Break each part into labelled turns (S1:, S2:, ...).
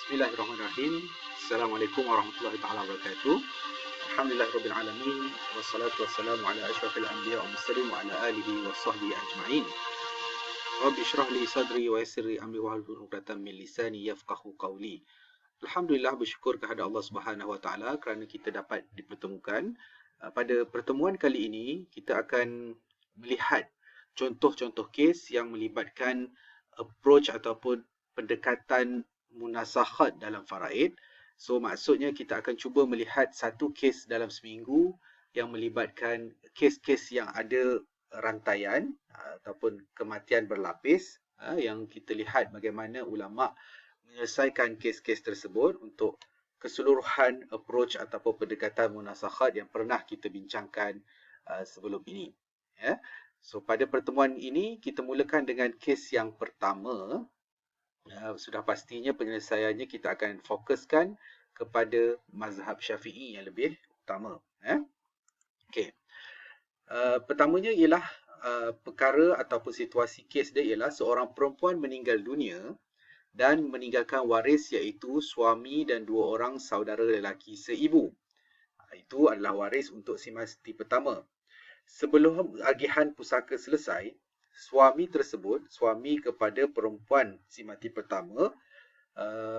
S1: Bismillahirrahmanirrahim. Assalamualaikum warahmatullahi taala wabarakatuh. Alhamdulillahirabbil alamin wassalatu wassalamu ala asyrafil anbiya wal mursalin wa ala alihi washabbihi ajma'in. Rabbi shrah li sadri wa yassir li amri wahlul 'uqdatam min lisani yafqahu qawli. Alhamdulillah, bersyukur kepada Allah Subhanahu wa taala kerana kita dapat dipertemukan. Pada pertemuan kali ini kita akan melihat contoh-contoh kes yang melibatkan approach ataupun pendekatan munasakhat dalam faraid. So maksudnya kita akan cuba melihat satu kes dalam seminggu yang melibatkan kes-kes yang ada rantaian ataupun kematian berlapis, yang kita lihat bagaimana ulama menyelesaikan kes-kes tersebut untuk keseluruhan approach ataupun pendekatan munasakhat yang pernah kita bincangkan sebelum ini. So pada pertemuan ini kita mulakan dengan kes yang pertama. Sudah pastinya penyelesaiannya kita akan fokuskan kepada mazhab Syafi'i yang lebih utama. Okey. Pertamanya ialah perkara ataupun situasi kes dia ialah seorang perempuan meninggal dunia dan meninggalkan waris iaitu suami dan dua orang saudara lelaki seibu. Itu adalah waris untuk si mati pertama. Sebelum agihan pusaka selesai, suami kepada perempuan si mati pertama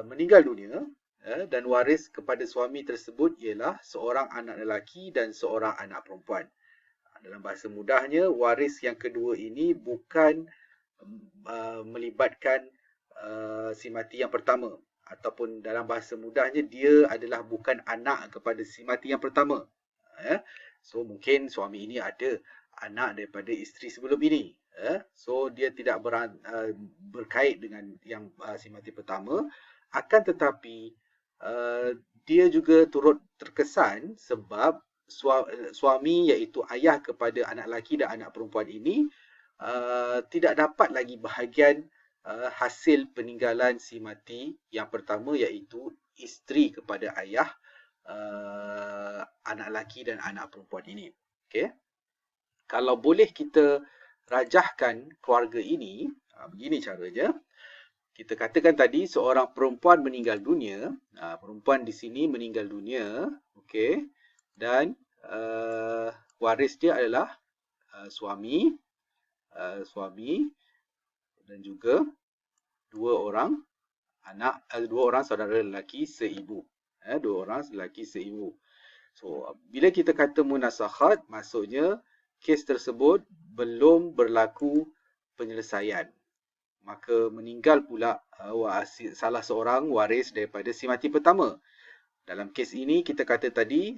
S1: meninggal dunia, dan waris kepada suami tersebut ialah seorang anak lelaki dan seorang anak perempuan. Dalam bahasa mudahnya, waris yang kedua ini bukan melibatkan si mati yang pertama, ataupun dalam bahasa mudahnya dia adalah bukan anak kepada si mati yang pertama. So mungkin suami ini ada anak daripada isteri sebelum ini. So dia tidak berkait dengan yang si mati pertama. Akan tetapi dia juga turut terkesan sebab suami iaitu ayah kepada anak lelaki dan anak perempuan ini tidak dapat lagi bahagian hasil peninggalan si mati yang pertama iaitu isteri kepada ayah anak lelaki dan anak perempuan ini. Okey. Kalau boleh kita rajahkan keluarga ini, begini caranya. Kita katakan tadi seorang perempuan meninggal dunia. Perempuan di sini meninggal dunia, okey, dan waris dia adalah suami dan juga dua orang saudara lelaki seibu. Dua orang lelaki seibu. So bila kita kata munasakhat, maksudnya kes tersebut belum berlaku penyelesaian. Maka meninggal pula salah seorang waris daripada si mati pertama. Dalam kes ini kita kata tadi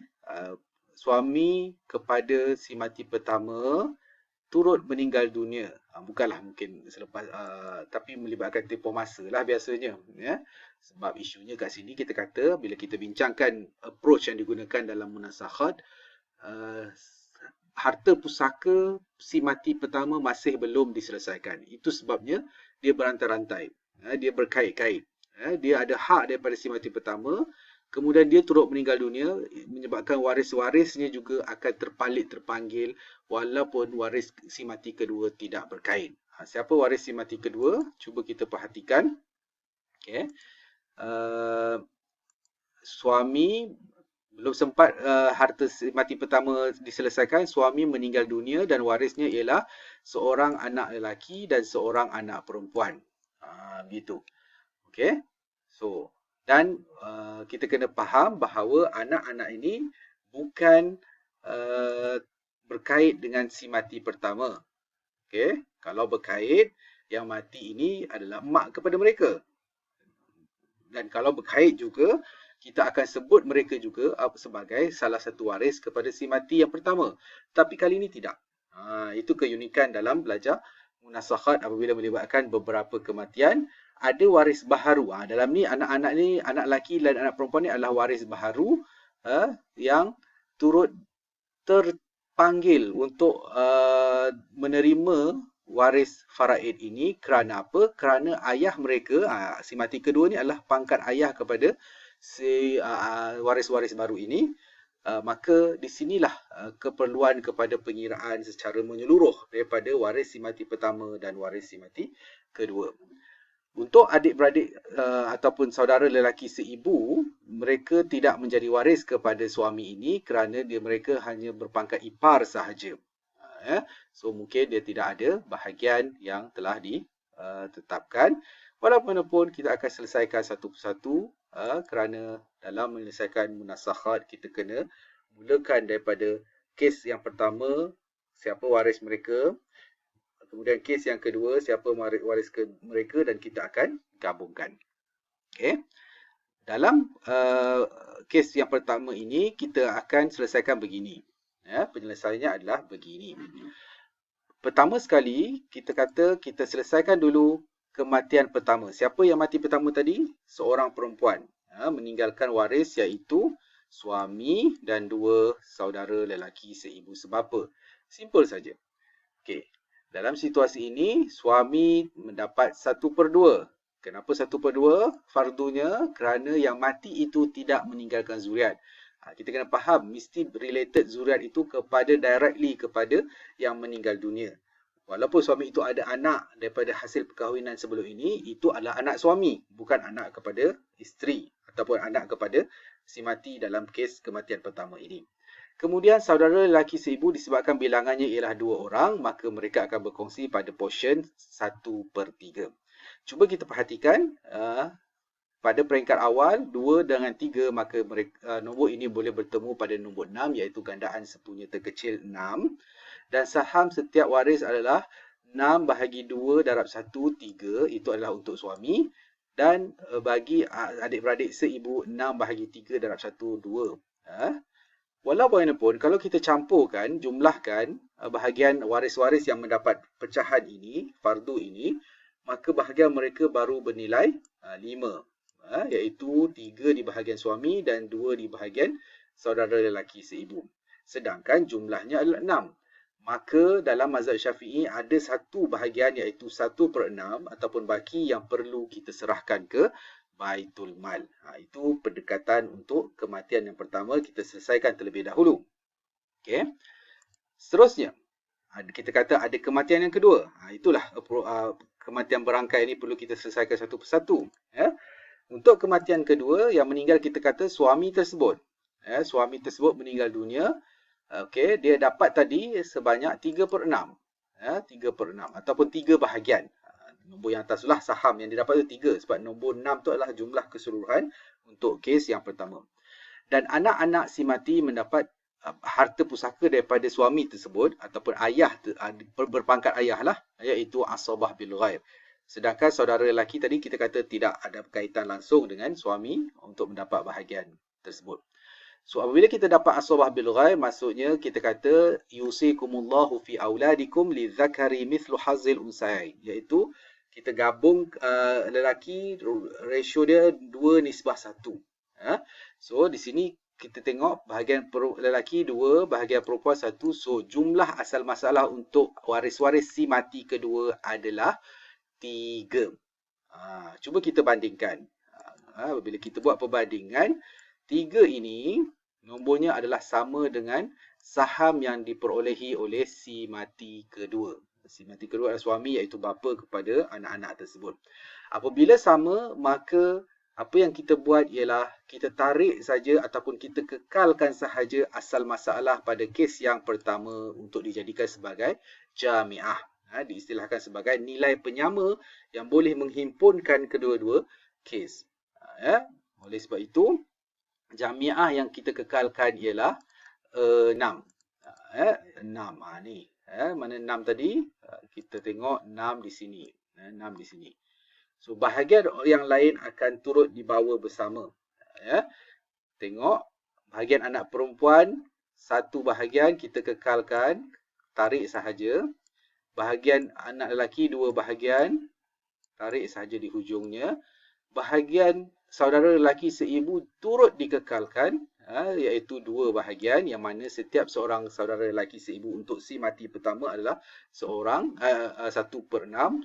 S1: suami kepada si mati pertama turut meninggal dunia. Bukanlah mungkin selepas tapi melibatkan tempoh masa lah biasanya, Sebab isunya kat sini kita kata bila kita bincangkan approach yang digunakan dalam munasakhat, harta pusaka si mati pertama masih belum diselesaikan. Itu sebabnya dia berantai-rantai. Dia berkait-kait. Dia ada hak daripada si mati pertama, kemudian dia turut meninggal dunia, menyebabkan waris-warisnya juga akan terpanggil walaupun waris si mati kedua tidak berkait. Siapa waris si mati kedua? Cuba kita perhatikan. Okay. Suami belum sempat harta mati pertama diselesaikan, suami meninggal dunia dan warisnya ialah seorang anak lelaki dan seorang anak perempuan. Begitu. Okey. So, dan kita kena faham bahawa anak-anak ini bukan berkait dengan si mati pertama. Okey. Kalau berkait, yang mati ini adalah mak kepada mereka. Dan kalau berkait juga, kita akan sebut mereka juga sebagai salah satu waris kepada si mati yang pertama. Tapi kali ini tidak. Itu keunikan dalam belajar munasakhat apabila melibatkan beberapa kematian. Ada waris baharu. Dalam ni anak-anak ni, anak lelaki dan anak perempuan ni adalah waris baharu yang turut terpanggil untuk menerima waris faraid ini. Kerana apa? Kerana ayah mereka, si mati kedua ni adalah pangkat ayah kepada si waris-waris baru ini. Maka di sinilah keperluan kepada pengiraan secara menyeluruh daripada waris si mati pertama dan waris si mati kedua. Untuk adik-beradik ataupun saudara lelaki seibu, mereka tidak menjadi waris kepada suami ini kerana mereka hanya berpangkat ipar sahaja. So mungkin dia tidak ada bahagian yang telah ditetapkan. Walaupun kita akan selesaikan satu persatu kerana dalam menyelesaikan munasakhat kita kena mulakan daripada kes yang pertama, siapa waris mereka. Kemudian kes yang kedua, siapa waris mereka, dan kita akan gabungkan. Okay. Dalam kes yang pertama ini, kita akan selesaikan begini. Penyelesaiannya adalah begini. Pertama sekali, kita kata kita selesaikan dulu kematian pertama. Siapa yang mati pertama tadi? Seorang perempuan. Meninggalkan waris iaitu suami dan dua saudara lelaki seibu sebapa. Simple saja. Okay. Dalam situasi ini, suami mendapat 1/2. Kenapa 1/2? Fardunya kerana yang mati itu tidak meninggalkan zuriat. Kita kena faham, mesti related zuriat itu directly kepada yang meninggal dunia. Walaupun suami itu ada anak daripada hasil perkahwinan sebelum ini, itu adalah anak suami, bukan anak kepada isteri ataupun anak kepada si mati dalam kes kematian pertama ini. Kemudian saudara lelaki seibu disebabkan bilangannya ialah 2 orang, maka mereka akan berkongsi pada portion 1/3. Cuba kita perhatikan pada peringkat awal 2 dengan 3, maka nombor ini boleh bertemu pada nombor 6 iaitu gandaan sepunya terkecil 6. Dan saham setiap waris adalah 6/2 darab 1, 3. Itu adalah untuk suami. Dan bagi adik-beradik seibu 6/3 darab 1, 2. Walau bagaimanapun, kalau kita campurkan, jumlahkan bahagian waris-waris yang mendapat pecahan ini, fardu ini, maka bahagian mereka baru bernilai 5. Iaitu 3 di bahagian suami dan 2 di bahagian saudara lelaki seibu. Sedangkan jumlahnya adalah 6. Maka dalam mazhab Syafi'i ada satu bahagian iaitu 1/6 ataupun baki yang perlu kita serahkan ke Baitul Mal. Itu pendekatan untuk kematian yang pertama, kita selesaikan terlebih dahulu. Okay. Seterusnya, kita kata ada kematian yang kedua. Itulah kematian berangkai ini perlu kita selesaikan satu persatu. Untuk kematian kedua, yang meninggal kita kata suami tersebut. Suami tersebut meninggal dunia. Okay, dia dapat tadi sebanyak 3/6. 3/6 ataupun 3 bahagian. Nombor yang atas itulah saham yang didapat itu 3. Sebab nombor 6 itu adalah jumlah keseluruhan untuk kes yang pertama. Dan anak-anak si mati mendapat harta pusaka daripada suami tersebut ataupun ayah, berpangkat ayah lah, iaitu asabah bil ghair. Sedangkan saudara lelaki tadi kita kata tidak ada kaitan langsung dengan suami untuk mendapat bahagian tersebut. So apabila kita dapat asabah bil ghair, maksudnya kita kata yusikumullahu fi auladikum lidzakari mithlu hazzil unsayain, iaitu kita gabung lelaki, ratio dia 2:1. So di sini kita tengok bahagian lelaki 2, bahagian perempuan 1. So jumlah asal masalah untuk waris-waris si mati kedua adalah 3. Cuba kita bandingkan. Bila kita buat perbandingan, 3 ini nombornya adalah sama dengan saham yang diperolehi oleh si mati kedua. Si mati kedua adalah suami, iaitu bapa kepada anak-anak tersebut. Apabila sama, maka apa yang kita buat ialah kita tarik saja ataupun kita kekalkan sahaja asal masalah pada kes yang pertama untuk dijadikan sebagai jami'ah. Diistilahkan sebagai nilai penyama yang boleh menghimpunkan kedua-dua kes. Oleh sebab itu, jami'ah yang kita kekalkan ialah 6. 6 ni. Mana 6 tadi? Kita tengok 6 di sini. 6 di sini. So bahagian yang lain akan turut dibawa bersama. Tengok bahagian anak perempuan, satu bahagian kita kekalkan, tarik sahaja. Bahagian anak lelaki 2 bahagian, tarik sahaja di hujungnya. Bahagian saudara lelaki seibu turut dikekalkan, iaitu 2 bahagian, yang mana setiap seorang saudara lelaki seibu untuk si mati pertama adalah seorang 1/6,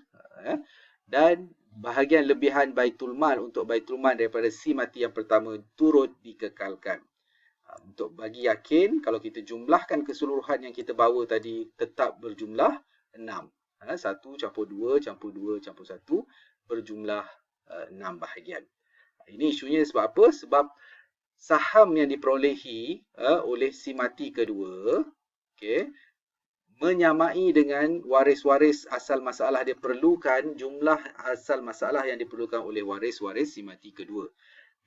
S1: dan bahagian lebihan Baitul Mal untuk Baitul Mal daripada si mati yang pertama turut dikekalkan. Untuk bagi yakin, kalau kita jumlahkan keseluruhan yang kita bawa tadi tetap berjumlah 6. 1 campur 2 campur 2 campur 1 berjumlah 6 bahagian. Ini isunya sebab apa? Sebab saham yang diperolehi oleh si mati kedua, okey, menyamai dengan waris-waris asal masalah. Dia perlukan jumlah asal masalah yang diperlukan oleh waris-waris si mati kedua.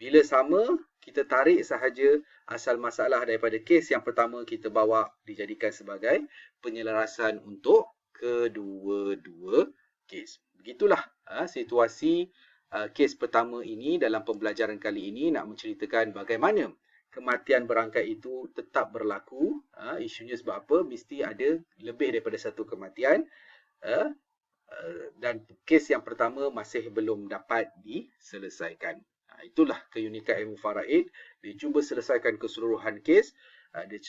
S1: Bila sama, kita tarik sahaja asal masalah daripada kes yang pertama, kita bawa dijadikan sebagai penyelarasan untuk kedua-dua kes. Begitulah situasi kes pertama ini. Dalam pembelajaran kali ini nak menceritakan bagaimana kematian berangkai itu tetap berlaku. Isunya sebab apa? Mesti ada lebih daripada satu kematian. Dan kes yang pertama masih belum dapat diselesaikan. Itulah keunikan ilmu faraid. Dia cuba selesaikan keseluruhan kes. Dia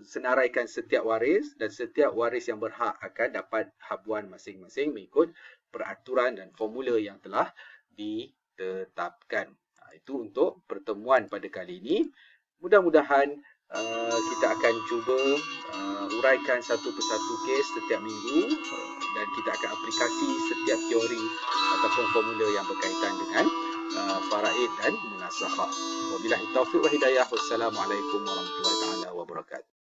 S1: senaraikan setiap waris, dan setiap waris yang berhak akan dapat habuan masing-masing mengikut peraturan dan formula yang telah ditetapkan. Itu untuk pertemuan pada kali ini. Mudah-mudahan kita akan cuba uraikan satu persatu kes setiap minggu, dan kita akan aplikasi setiap teori ataupun formula yang berkaitan dengan faraid dan munasahah. Wabillahi taufiq wa hidayah. Wassalamualaikum warahmatullahi wabarakatuh.